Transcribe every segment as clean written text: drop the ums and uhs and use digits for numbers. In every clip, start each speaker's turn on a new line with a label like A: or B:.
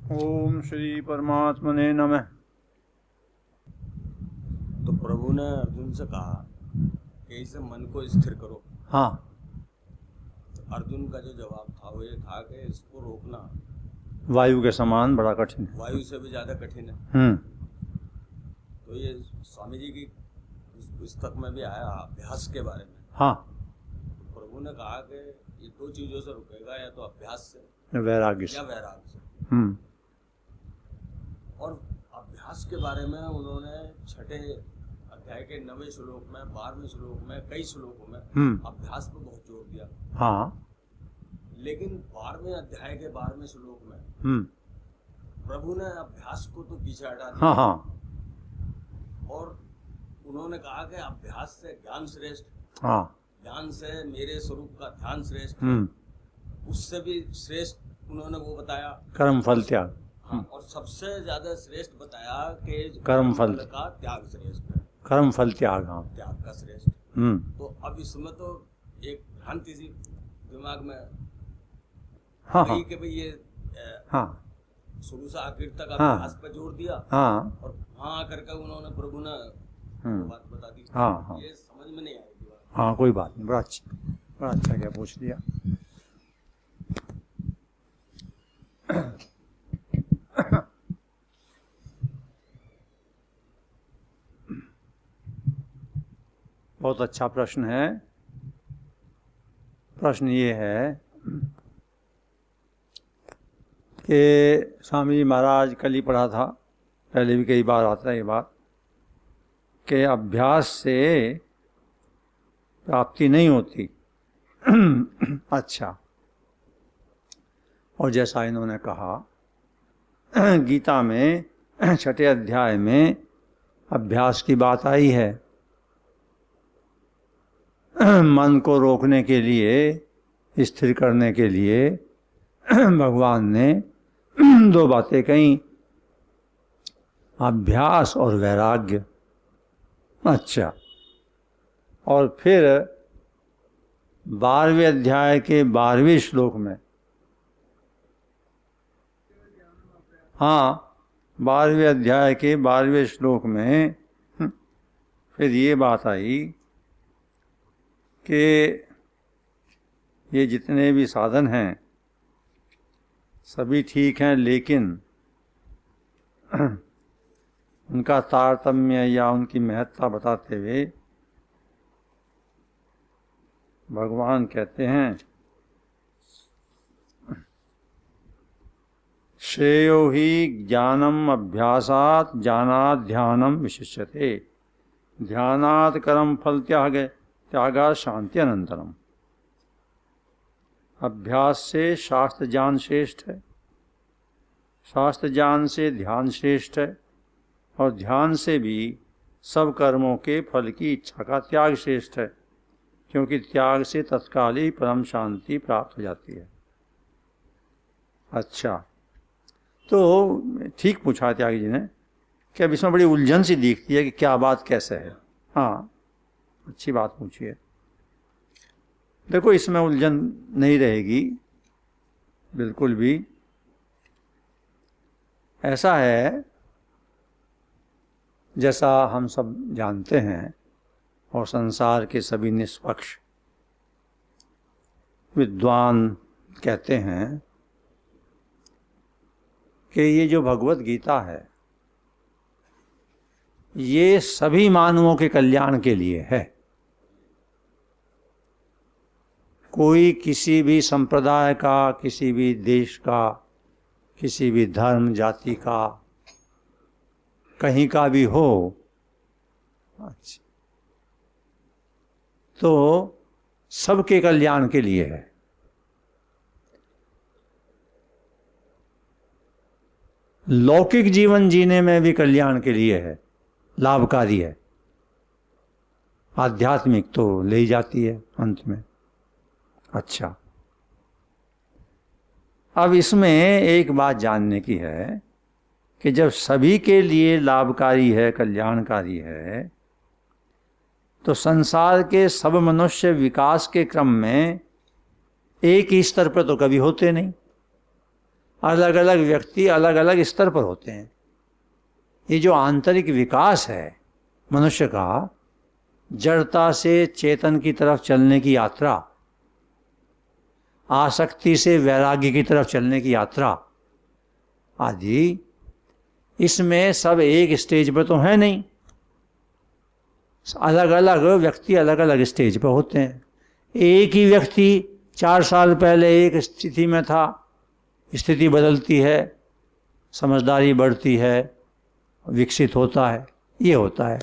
A: ओम श्री परमात्मने नमः।
B: तो प्रभु ने अर्जुन से कहा कि इसे मन को स्थिर करो।
A: हाँ,
B: तो अर्जुन का जो जवाब था वो ये था कि इसको रोकना
A: वायु के समान बड़ा कठिन है।
B: वायु से भी ज्यादा कठिन है। तो ये स्वामी जी की पुस्तक में भी आया अभ्यास के बारे में।
A: हाँ,
B: तो प्रभु ने कहा कि ये दो चीजों से रुकेगा, या तो अभ्यास से
A: वैराग्य से।
B: या वैराग से। और अभ्यास के बारे में उन्होंने 6 अध्याय के 9वें श्लोक में, 12वें श्लोक में, कई श्लोकों में अभ्यास पर बहुत जोर दिया।
A: हाँ,
B: लेकिन 12वें अध्याय के 12वें श्लोक में प्रभु ने अभ्यास को तो पीछे हटा दिया।
A: हाँ, हाँ,
B: और उन्होंने कहा कि अभ्यास से ज्ञान श्रेष्ठ,
A: हाँ,
B: ज्ञान से मेरे स्वरूप का ध्यान श्रेष्ठ, उससे भी श्रेष्ठ उन्होंने वो बताया
A: कर्म फल त्याग।
B: हाँ, और सबसे ज्यादा श्रेष्ठ बताया कि
A: कर्म फल
B: का त्याग श्रेष्ठ है।
A: कर्म फल त्याग। हाँ,
B: त्याग का श्रेष्ठ। तो अब इसमें तो एक भ्रांति सी दिमाग में
A: हाँ,
B: गई कि भाई ये
A: हाँ,
B: शुरू से आखिर तक
A: हाँ,
B: अभ्यास पर जोर दिया।
A: हाँ,
B: और वहाँ आकर के उन्होंने प्रभु ने बात बता दी।
A: हाँ, हाँ,
B: ये समझ में नहीं आएगी बात।
A: हाँ, कोई बात नहीं। बड़ा अच्छा क्या पूछ लिया। बहुत अच्छा प्रश्न है। प्रश्न ये है कि स्वामी जी महाराज कल ही पढ़ा था, पहले भी कई बार आता है ये बात, कि अभ्यास से प्राप्ति नहीं होती। अच्छा, और जैसा इन्होंने कहा गीता में 6 अध्याय में अभ्यास की बात आई है। मन को रोकने के लिए, स्थिर करने के लिए भगवान ने 2 बातें कही, अभ्यास और वैराग्य। अच्छा, और फिर 12वें अध्याय के 12वें श्लोक में, हाँ, 12वें अध्याय के 12वें श्लोक में फिर ये बात आई कि ये जितने भी साधन हैं सभी ठीक हैं, लेकिन उनका तारतम्य या उनकी महत्ता बताते हुए भगवान कहते हैं, श्रेयो हि ज्ञानम अभ्यासात ज्ञानात् ध्यानम विशिष्यते, ध्यानात् कर्म फल त्यागा शांति अनंतरम। अभ्यास से शास्त्र ज्ञान श्रेष्ठ है, शास्त्र ज्ञान से ध्यान श्रेष्ठ है, और ध्यान से भी सब कर्मों के फल की इच्छा का त्याग श्रेष्ठ है, क्योंकि त्याग से तत्काल ही परम शांति प्राप्त हो जाती है। अच्छा, तो ठीक पूछा त्यागी जी ने कि अब इसमें बड़ी उलझन सी दिखती है कि क्या बात कैसे है। हाँ, अच्छी बात पूछी है। देखो, इसमें उलझन नहीं रहेगी बिल्कुल भी। ऐसा है, जैसा हम सब जानते हैं और संसार के सभी निष्पक्ष विद्वान कहते हैं कि ये जो भगवत गीता है ये सभी मानवों के कल्याण के लिए है। कोई किसी भी संप्रदाय का, किसी भी देश का, किसी भी धर्म जाति का, कहीं का भी हो, अच्छा, तो सबके कल्याण के लिए है। लौकिक जीवन जीने में भी कल्याण के लिए है, लाभकारी है। आध्यात्मिक तो ले ही जाती है अंत में। अच्छा, अब इसमें एक बात जानने की है कि जब सभी के लिए लाभकारी है, कल्याणकारी है, तो संसार के सब मनुष्य विकास के क्रम में एक ही स्तर पर तो कभी होते नहीं। अलग अलग व्यक्ति अलग अलग स्तर पर होते हैं। ये जो आंतरिक विकास है मनुष्य का, जड़ता से चेतन की तरफ चलने की यात्रा, आसक्ति से वैराग्य की तरफ चलने की यात्रा आदि, इसमें सब एक स्टेज पर तो है नहीं, अलग अलग व्यक्ति अलग अलग स्टेज पर होते हैं। एक ही व्यक्ति 4 साल पहले एक स्थिति में था, स्थिति बदलती है, समझदारी बढ़ती है, विकसित होता है, ये होता है।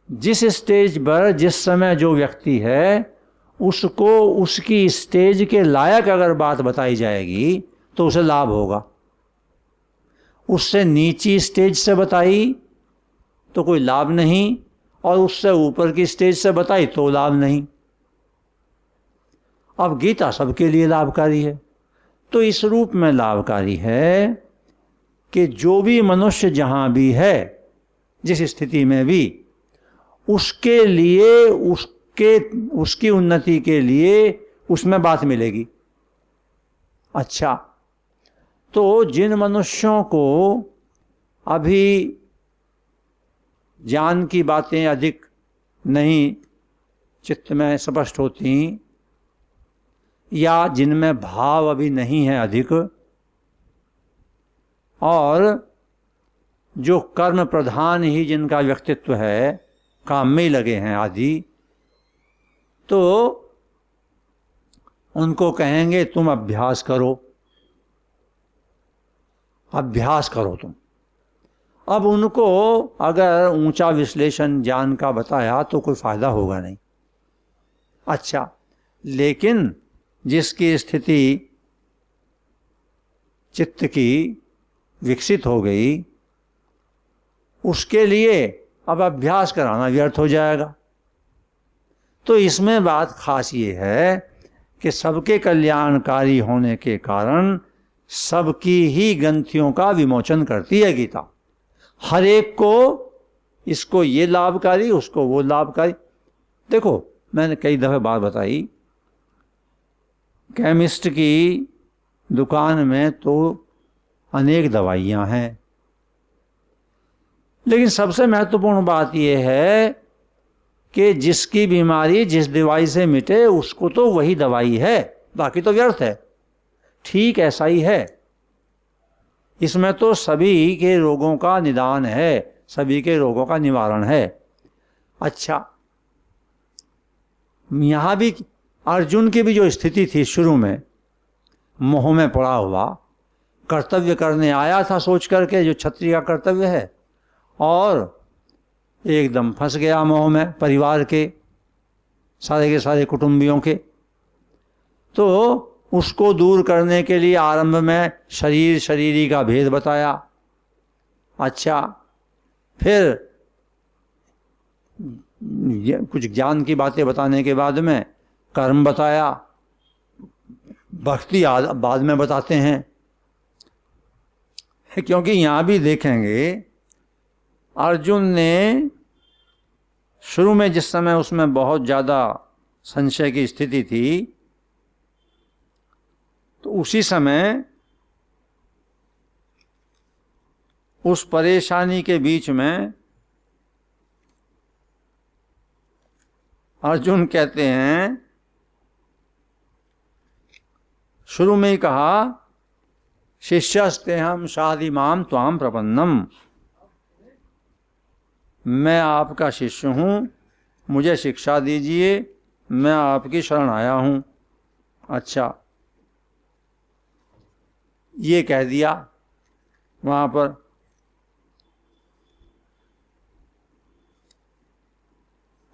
A: जिस स्टेज पर जिस समय जो व्यक्ति है, उसको उसकी स्टेज के लायक अगर बात बताई जाएगी तो उसे लाभ होगा। उससे नीची स्टेज से बताई तो कोई लाभ नहीं, और उससे ऊपर की स्टेज से बताई तो लाभ नहीं। अब गीता सबके लिए लाभकारी है, तो इस रूप में लाभकारी है कि जो भी मनुष्य जहां भी है, जिस स्थिति में भी, उसके लिए उसकी उन्नति के लिए उसमें बात मिलेगी। अच्छा, तो जिन मनुष्यों को अभी ज्ञान की बातें अधिक नहीं चित्त में स्पष्ट होती, या जिनमें भाव अभी नहीं है अधिक, और जो कर्म प्रधान ही जिनका व्यक्तित्व है, काम में ही लगे हैं आदि, तो उनको कहेंगे तुम अभ्यास करो, अभ्यास करो तुम। अब उनको अगर ऊंचा विश्लेषण ज्ञान का बताया तो कोई फायदा होगा नहीं। अच्छा, लेकिन जिसकी स्थिति चित्त की विकसित हो गई, उसके लिए अब अभ्यास कराना व्यर्थ हो जाएगा। तो इसमें बात खास ये है कि सबके कल्याणकारी होने के कारण सबकी ही ग्रंथियों का विमोचन करती है गीता। हर एक को, इसको ये लाभकारी, उसको वो लाभकारी। देखो, मैंने कई दफे बात बताई, केमिस्ट की दुकान में तो अनेक दवाइयां हैं, लेकिन सबसे महत्वपूर्ण बात यह है कि जिसकी बीमारी जिस दवाई से मिटे उसको तो वही दवाई है, बाकी तो व्यर्थ है। ठीक ऐसा ही है, इसमें तो सभी के रोगों का निदान है, सभी के रोगों का निवारण है। अच्छा, यहाँ भी अर्जुन की भी जो स्थिति थी शुरू में, मोह में पड़ा हुआ, कर्तव्य करने आया था सोच करके जो क्षत्रिय का कर्तव्य है, और एकदम फंस गया मोह में, परिवार के सारे कुटुंबियों के। तो उसको दूर करने के लिए आरंभ में शरीरी का भेद बताया। अच्छा, फिर कुछ ज्ञान की बातें बताने के बाद में कर्म बताया, भक्ति बाद में बताते हैं। क्योंकि यहाँ भी देखेंगे, अर्जुन ने शुरू में जिस समय उसमें बहुत ज़्यादा संशय की स्थिति थी, तो उसी समय उस परेशानी के बीच में अर्जुन कहते हैं, शुरू में ही कहा, शिष्यस्तेहम शाधिमाम त्वाम प्रपन्नम, मैं आपका शिष्य हूँ, मुझे शिक्षा दीजिए, मैं आपकी शरण आया हूँ। अच्छा, ये कह दिया वहाँ पर।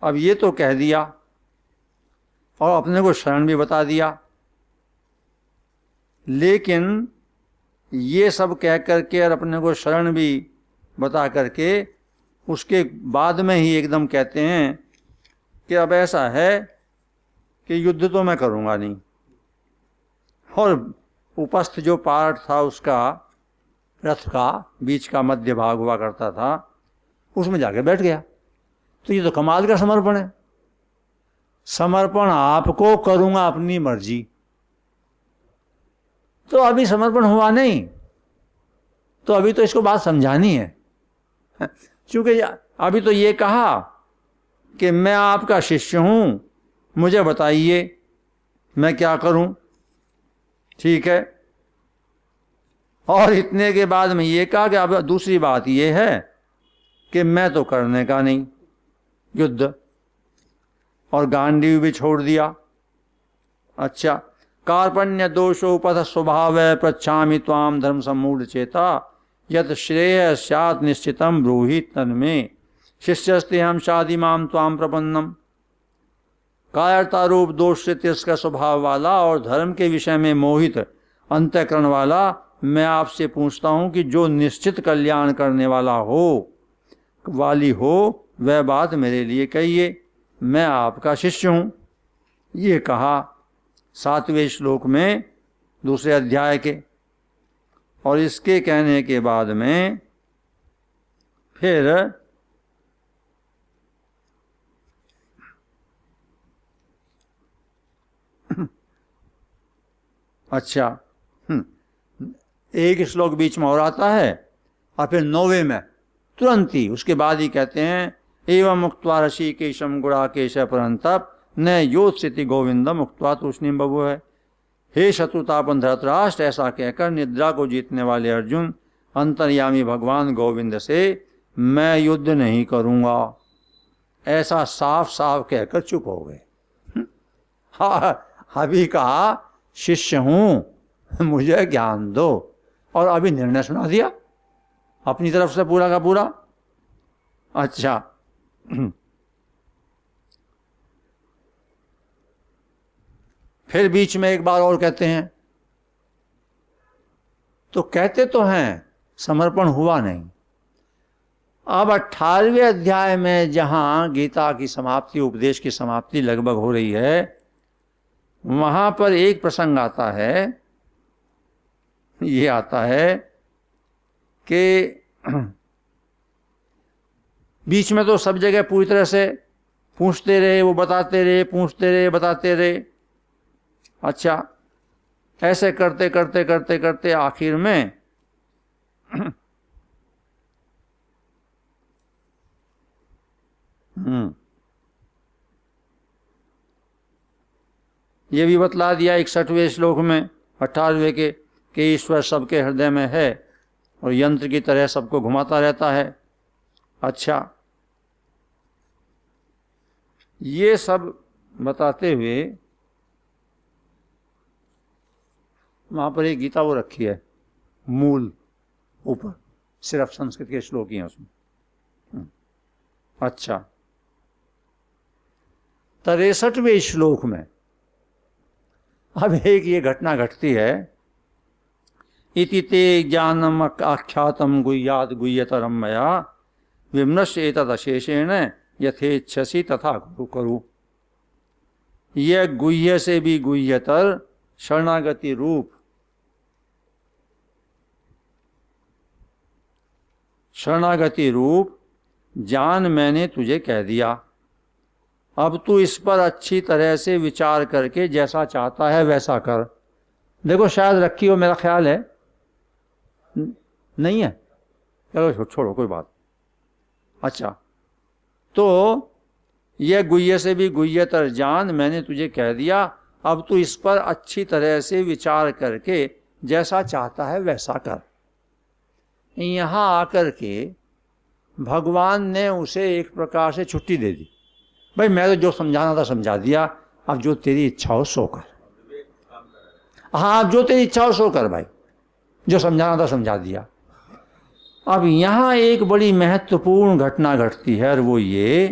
A: अब ये तो कह दिया और अपने को शरण भी बता दिया, लेकिन ये सब कह करके और अपने को शरण भी बता करके उसके बाद में ही एकदम कहते हैं कि अब ऐसा है कि युद्ध तो मैं करूँगा नहीं। और उपस्थ जो पार्ट था उसका, रथ का बीच का मध्य भाग हुआ करता था, उसमें जाके बैठ गया। तो ये तो कमाल का समर्पण है। समर्पण आपको करूँगा अपनी मर्जी, तो अभी समर्पण हुआ नहीं, तो अभी तो इसको बात समझानी है। क्योंकि अभी तो ये कहा कि मैं आपका शिष्य हूं, मुझे बताइए मैं क्या करूं, ठीक है। और इतने के बाद में ये कहा कि अब दूसरी बात ये है कि मैं तो करने का नहीं युद्ध, और गांडीव भी छोड़ दिया। अच्छा, कार्पण्य दोषोपथ स्वभाव पृच्छामि त्वाम धर्म सम्मूढ़ चेता यत श्रेय स्यात् निश्चितम ब्रूहि तन्मे शिष्यस्ते हम शादी माम त्वाम प्रपन्नम। कायरता रूप दोष से तिरस्कार स्वभाव वाला और धर्म के विषय में मोहित अंतःकरण वाला, मैं आपसे पूछता हूं कि जो निश्चित कल्याण करने वाला हो वाली हो वह बात मेरे लिए कहिए, मैं आपका शिष्य हूं। ये कहा 7वें श्लोक में दूसरे अध्याय के। और इसके कहने के बाद में फिर अच्छा, एक श्लोक बीच में और आता है और फिर 9वें में तुरंत ही उसके बाद ही कहते हैं एवं मुक्त्वा ऋषिकेशम गुड़ाकेश परंतप न योत्सिति गोविंद मुक्त्वा तूष्णीम बभु है। हे शत्रुतापन धृतराष्ट्र, ऐसा कहकर निद्रा को जीतने वाले अर्जुन अंतर्यामी भगवान गोविंद से मैं युद्ध नहीं करूंगा ऐसा साफ साफ कहकर चुप हो गए। अभी कहा शिष्य हूं, मुझे ज्ञान दो, और अभी निर्णय सुना दिया अपनी तरफ से पूरा का पूरा। अच्छा, फिर बीच में एक बार और कहते हैं, तो कहते तो हैं समर्पण हुआ नहीं। अब 18वें अध्याय में जहां गीता की समाप्ति, उपदेश की समाप्ति लगभग हो रही है, वहां पर एक प्रसंग आता है, ये आता है कि बीच में तो सब जगह पूरी तरह से पूछते रहे, वो बताते रहे, पूछते रहे, बताते रहे। अच्छा, ऐसे करते करते करते करते आखिर में ये भी बतला दिया 61वें श्लोक में 18वें के कि ईश्वर सबके हृदय में है और यंत्र की तरह सबको घुमाता रहता है। अच्छा, ये सब बताते हुए वहां पर एक गीता वो रखी है मूल ऊपर, सिर्फ संस्कृत के श्लोक ही हैं उसमें। अच्छा, 63वें श्लोक में अब एक ये घटना घटती है, इति ते ज्ञानम आख्यातम गुह्यात गुह्यतरम मया विमनश्य एतदशेषेण यथेच्छसि तथा करू। यह गुह्य से भी गुह्यतर शरणागति रूप ज्ञान मैंने तुझे कह दिया। अब तू इस पर अच्छी तरह से विचार करके जैसा चाहता है वैसा कर। देखो शायद रखी हो, मेरा ख्याल है नहीं है, चलो छोड़ो कोई बात। अच्छा, तो यह गुह्य से भी गुह्यतर ज्ञान मैंने तुझे कह दिया, अब तू इस पर अच्छी तरह से विचार करके जैसा चाहता है वैसा कर। यहां आकर के भगवान ने उसे एक प्रकार से छुट्टी दे दी, भाई मैं तो जो समझाना था समझा दिया, अब जो तेरी इच्छा हो सो कर। हाँ, अब जो तेरी इच्छा हो सो कर भाई, जो समझाना था समझा दिया। अब यहां एक बड़ी महत्वपूर्ण घटना घटती है, और वो ये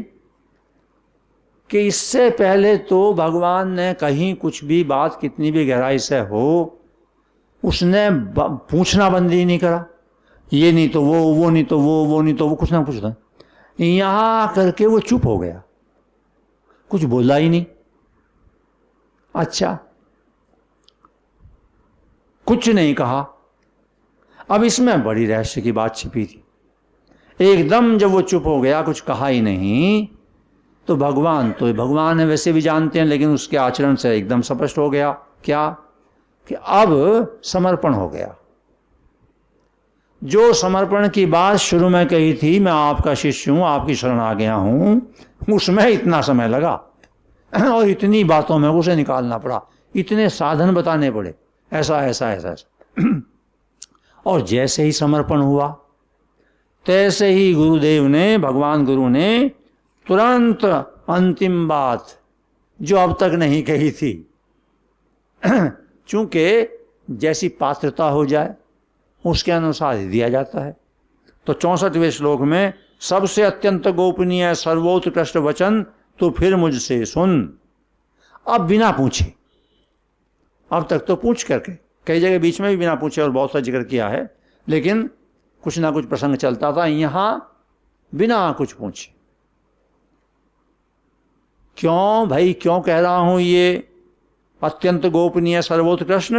A: कि इससे पहले तो भगवान ने कहीं कुछ भी बात कितनी भी गहराई से हो, उसने पूछना बंद ही नहीं करा, ये नहीं तो वो नहीं तो वो नहीं तो वो, कुछ ना पूछता। यहां करके वो चुप हो गया, कुछ बोला ही नहीं। अच्छा, कुछ नहीं कहा। अब इसमें बड़ी रहस्य की बात छिपी थी। एकदम जब वो चुप हो गया, कुछ कहा ही नहीं, तो भगवान है, वैसे भी जानते हैं, लेकिन उसके आचरण से एकदम स्पष्ट हो गया क्या कि अब समर्पण हो गया। जो समर्पण की बात शुरू में कही थी, मैं आपका शिष्य हूं, आपकी शरण आ गया हूं, उसमें इतना समय लगा और इतनी बातों में उसे निकालना पड़ा, इतने साधन बताने पड़े, ऐसा ऐसा ऐसा ऐसा। और जैसे ही समर्पण हुआ तैसे ही गुरुदेव ने, भगवान गुरु ने तुरंत अंतिम बात जो अब तक नहीं कही थी, चूंकि जैसी पात्रता हो जाए उसके अनुसार ही दिया जाता है। तो 64वें श्लोक में सबसे अत्यंत गोपनीय सर्वोत्कृष्ट वचन तो फिर मुझसे सुन। अब बिना पूछे, अब तक तो पूछ करके, कई जगह बीच में भी बिना पूछे और बहुत सा जिक्र किया है, लेकिन कुछ ना कुछ प्रसंग चलता था, यहां बिना कुछ पूछे। क्यों भाई, क्यों कह रहा हूं ये अत्यंत गोपनीय सर्वोत्कृष्ट?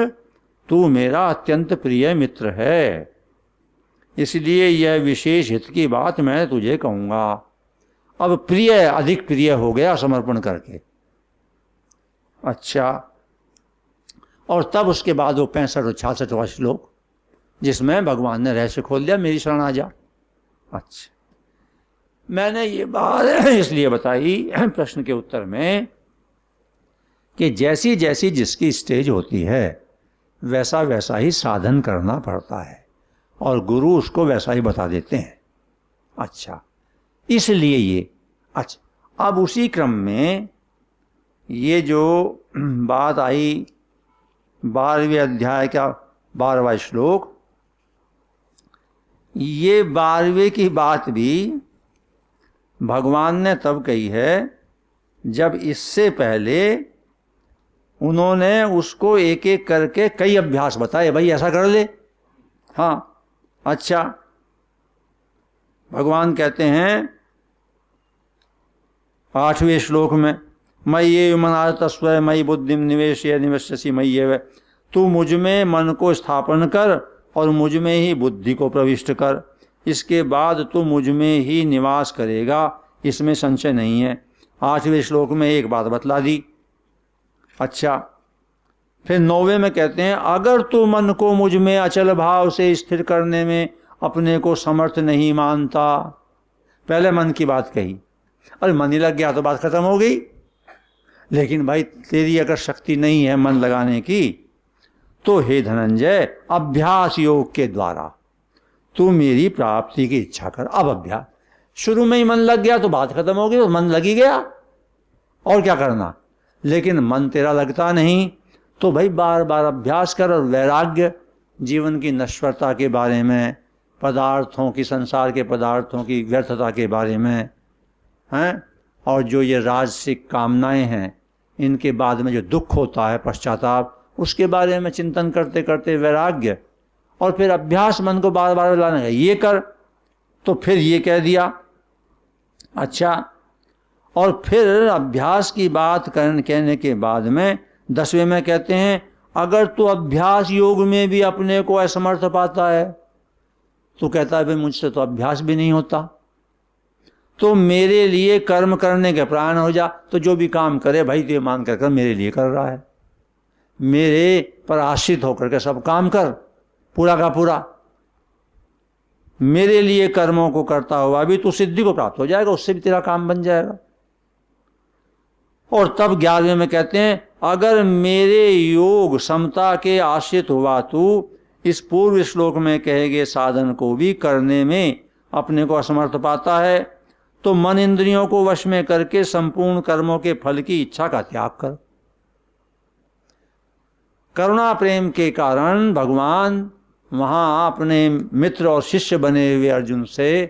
A: तू मेरा अत्यंत प्रिय मित्र है, इसलिए यह विशेष हित की बात मैं तुझे कहूंगा। अब प्रिय अधिक प्रिय हो गया समर्पण करके। अच्छा, और तब उसके बाद वो 65 और 66वां श्लोक जिसमें भगवान ने रहस्य खोल दिया, मेरी शरण आ जा। अच्छा, मैंने ये बात इसलिए बताई प्रश्न के उत्तर में कि जैसी जैसी जिसकी स्टेज होती है वैसा वैसा ही साधन करना पड़ता है और गुरु उसको वैसा ही बता देते हैं। अच्छा, इसलिए ये, अच्छा, अब उसी क्रम में ये जो बात आई 12वें अध्याय का 12वां श्लोक, ये 12वें की बात भी भगवान ने तब कही है जब इससे पहले उन्होंने उसको एक एक करके कई अभ्यास बताए, भाई ऐसा कर ले। हाँ, अच्छा, भगवान कहते हैं 8वें श्लोक में, मय्ये मनातस्व मयि बुद्धिम निवेशय निवेश्यसि मय्येव, तू मुझ में मन को स्थापन कर और मुझ में ही बुद्धि को प्रविष्ट कर, इसके बाद तू मुझ में ही निवास करेगा, इसमें संशय नहीं है। 8वें श्लोक में एक बात बतला दी। अच्छा, फिर 9वें में कहते हैं, अगर तू मन को मुझ में अचल भाव से स्थिर करने में अपने को समर्थ नहीं मानता, पहले मन की बात कही, अरे मन ही लग गया तो बात खत्म हो गई। लेकिन भाई तेरी अगर शक्ति नहीं है मन लगाने की, तो हे धनंजय अभ्यास योग के द्वारा तू मेरी प्राप्ति की इच्छा कर। अब अभ्यास, शुरू में ही मन लग गया तो बात खत्म हो गई, तो मन लग ही गया और क्या करना। लेकिन मन तेरा लगता नहीं तो भाई बार बार अभ्यास कर और वैराग्य, जीवन की नश्वरता के बारे में, पदार्थों की, संसार के पदार्थों की व्यर्थता के बारे में हैं, और जो ये राजसिक कामनाएं हैं इनके बाद में जो दुख होता है, पश्चाताप, उसके बारे में चिंतन करते करते वैराग्य, और फिर अभ्यास मन को बार बार लाने का, ये कर। तो फिर ये कह दिया। अच्छा, और फिर अभ्यास की बात कहने के बाद में 10वें में कहते हैं, अगर तू अभ्यास योग में भी अपने को असमर्थ पाता है तो कहता है भाई मुझसे तो अभ्यास भी नहीं होता, तो मेरे लिए कर्म करने के प्राण हो जा। तो जो भी काम करे भाई तो मान कर मेरे लिए कर रहा है, मेरे पर आश्रित होकर के सब काम कर, पूरा का पूरा मेरे लिए कर्मों को करता हुआ भी तू सिद्धि को प्राप्त हो जाएगा, उससे भी तेरा काम बन जाएगा। और तब 11वें में कहते हैं, अगर मेरे योग समता के आश्रित हुआ तू इस पूर्व श्लोक में कहे गए साधन को भी करने में अपने को असमर्थ पाता है, तो मन इंद्रियों को वश में करके संपूर्ण कर्मों के फल की इच्छा का त्याग कर। करुणा प्रेम के कारण भगवान वहाँ अपने मित्र और शिष्य बने हुए अर्जुन से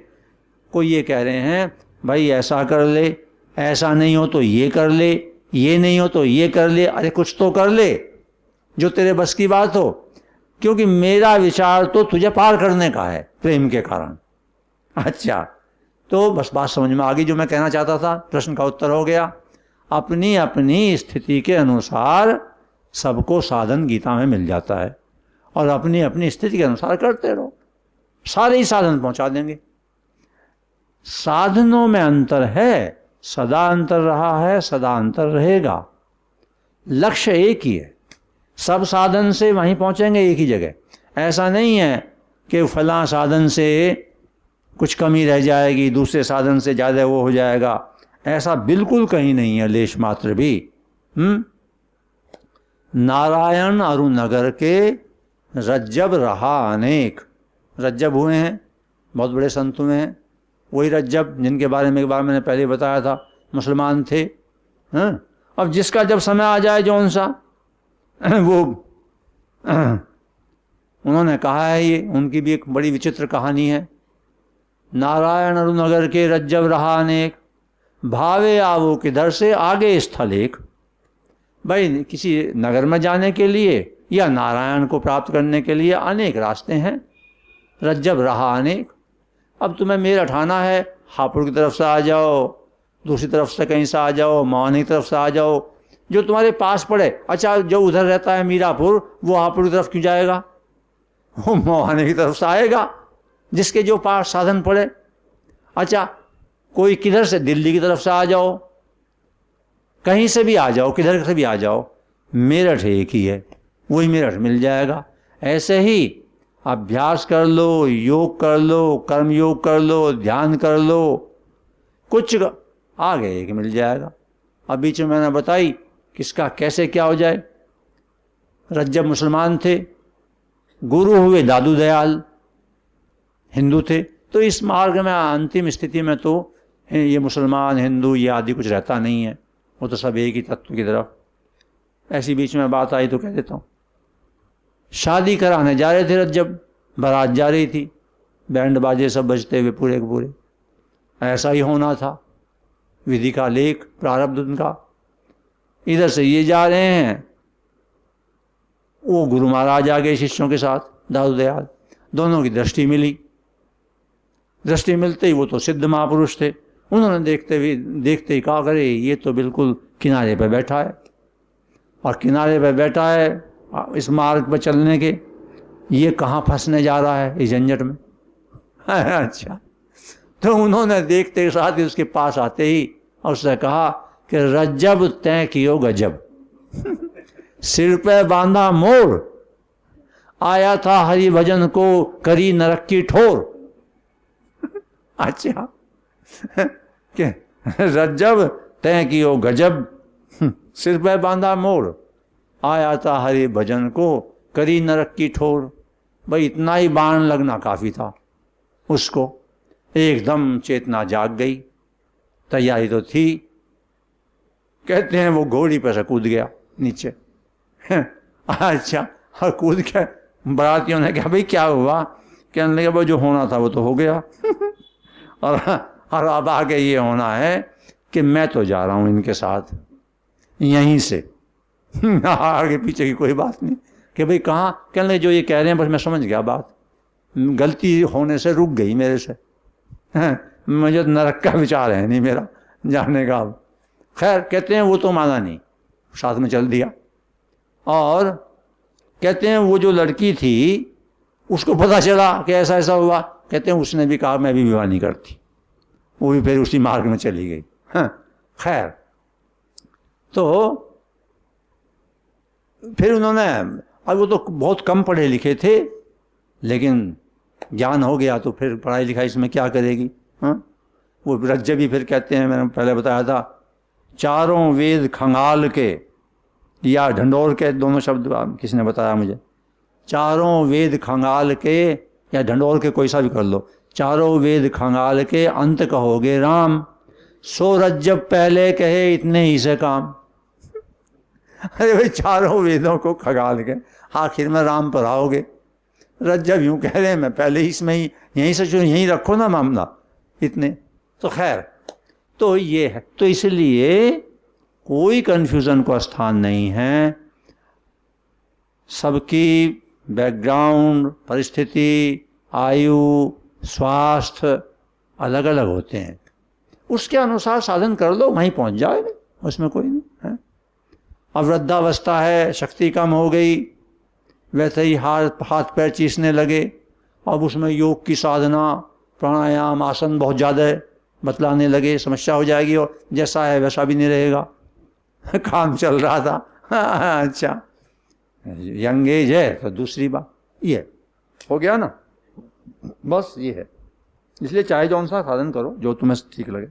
A: को ये कह रहे हैं, भाई ऐसा कर ले, ऐसा नहीं हो तो ये कर ले, ये नहीं हो तो ये कर ले, अरे कुछ तो कर ले जो तेरे बस की बात हो, क्योंकि मेरा विचार तो तुझे पार करने का है प्रेम के कारण। अच्छा, तो बस बात समझ में आ गई जो मैं कहना चाहता था, प्रश्न का उत्तर हो गया। अपनी अपनी स्थिति के अनुसार सबको साधन गीता में मिल जाता है और अपनी अपनी स्थिति के अनुसार करते रहो, सारे ही साधन पहुंचा देंगे। साधनों में अंतर है, सदा अंतर रहा है, सदा अंतर रहेगा, लक्ष्य एक ही है। सब साधन से वहीं पहुंचेंगे एक ही जगह। ऐसा नहीं है कि फलां साधन से कुछ कमी रह जाएगी, दूसरे साधन से ज़्यादा वो हो जाएगा, ऐसा बिल्कुल कहीं नहीं है, लेश मात्र भी। नारायण अरुणनगर के रज्जब रहा अनेक। रज्जब हुए हैं, बहुत बड़े संत हुए हैं, वही रज्जब जिनके बारे में एक बार मैंने पहले बताया था, मुसलमान थे। अब जिसका जब समय आ जाए जौन सा वो उन्होंने कहा है, ये उनकी भी एक बड़ी विचित्र कहानी है। नारायण अरुणनगर के रज्जब रहा अनेक, भावे आवो किधर से आगे स्थल एक। भाई किसी नगर में जाने के लिए या नारायण को प्राप्त करने के लिए अनेक रास्ते हैं। रज्जब रहा अनेक। अब तुम्हें मेरठ आना है, हापुड़ की तरफ से आ जाओ, दूसरी तरफ से कहीं से आ जाओ, मवानी की तरफ से आ जाओ, जो तुम्हारे पास पड़े। अच्छा, जो उधर रहता है मीरापुर, वो हापुड़ की तरफ क्यों जाएगा? वो मवानी की तरफ से आएगा, जिसके जो पास साधन पड़े। अच्छा, कोई किधर से, दिल्ली की तरफ से आ जाओ, कहीं से भी आ जाओ, किधर से भी आ जाओ, मेरठ एक ही है, वही मेरठ मिल जाएगा। ऐसे ही अभ्यास कर लो, योग कर लो, कर्म योग कर लो, ध्यान कर लो, कुछ आगे एक मिल जाएगा। अब बीच में मैंने बताई किसका कैसे क्या हो जाए। रज्जब मुसलमान थे, गुरु हुए दादू दयाल, हिंदू थे। तो इस मार्ग में अंतिम स्थिति में तो ये मुसलमान हिंदू ये आदि कुछ रहता नहीं है, वो तो सब एक ही तत्व की तरफ। ऐसी बीच में बात आई तो कह देता हूँ। शादी कराने जा रहे थे रज्जब, बारात जा रही थी, बैंड बाजे सब बजते हुए पूरे के पूरे। ऐसा ही होना था, विधि का लेख, प्रारब्ध उनका। इधर से ये जा रहे हैं, वो गुरु महाराज आ गए शिष्यों के साथ, दादू दयाल। दोनों की दृष्टि मिली। दृष्टि मिलते ही वो तो सिद्ध महापुरुष थे, उन्होंने देखते ही कहा, करे ये तो बिल्कुल किनारे पर बैठा है, और किनारे पर बैठा है इस मार्ग पर चलने के, ये कहाँ फंसने जा रहा है इस झंझट में। अच्छा, तो उन्होंने देखते साथ ही उसके पास आते ही और उससे कहा कि रज्जब तय कियो गजब, सिर पे बांधा मोर, आया था हरि भजन को करी नरक की ठोर। अच्छा, के रज्जब तय कियो गजब, सिर पे बांधा मोर, आया था हरि भजन को करी नरक की ठोर। भाई इतना ही बाण लगना काफी था उसको। एकदम चेतना जाग गई, तैयारी तो थी। कहते हैं वो घोड़ी पर से कूद गया नीचे। अच्छा, और कूद के बारातियों ने कहा भाई क्या हुआ? कहने लगे भाई जो होना था वो तो हो गया और अब आगे ये होना है कि मैं तो जा रहा हूँ इनके साथ यहीं से, आगे पीछे की कोई बात नहीं। कि भाई कहाँ? कहने लगे जो ये कह रहे हैं बस मैं समझ गया बात, गलती होने से रुक गई मेरे से, मुझे नरक का विचार है नहीं मेरा जाने का। अब खैर, कहते हैं वो तो माना नहीं, साथ में चल दिया। और कहते हैं वो जो लड़की थी उसको पता चला कि ऐसा ऐसा हुआ, कहते हैं उसने भी कहा मैं भी विवाह नहीं करती, वो भी फिर उसी मार्ग में चली गई। खैर, तो फिर उन्होंने, अब वो तो बहुत कम पढ़े लिखे थे, लेकिन ज्ञान हो गया तो फिर पढ़ाई लिखाई इसमें क्या करेगी। वो रज्जब भी फिर कहते हैं, मैंने पहले बताया था, चारों वेद खंगाल के या ढंढोर के, दोनों शब्द किसने बताया मुझे, चारों वेद खंगाल के या ढंढोर के, कोई सा भी कर लो, चारों वेद खंगाल के अंत कहोगे राम, सो रज्जब पहले कहे इतने ही से काम। अरे भाई चारों वेदों को खंगाल के आखिर में राम पर आओगे। रज्जब यूं कह रहे हैं मैं पहले ही इसमें ही यहीं से यहीं रखो ना मामला इतने। तो खैर, तो ये है, तो इसलिए कोई कन्फ्यूजन को स्थान नहीं है। सबकी बैकग्राउंड, परिस्थिति, आयु, स्वास्थ्य अलग अलग होते हैं, उसके अनुसार साधन कर लो, वहीं पहुंच जाओगे, उसमें कोई नहीं है। अब वृद्धावस्था है, शक्ति कम हो गई, वैसे ही हाथ पैर चीसने लगे, अब उसमें योग की साधना, प्राणायाम, आसन बहुत ज़्यादा बतलाने लगे, समस्या हो जाएगी और जैसा है वैसा भी नहीं रहेगा। काम चल रहा था। अच्छा, यंग एज है तो दूसरी बात ये हो गया ना, बस ये है। इसलिए चाहे जौन सा साधन करो जो तुम्हें ठीक लगे।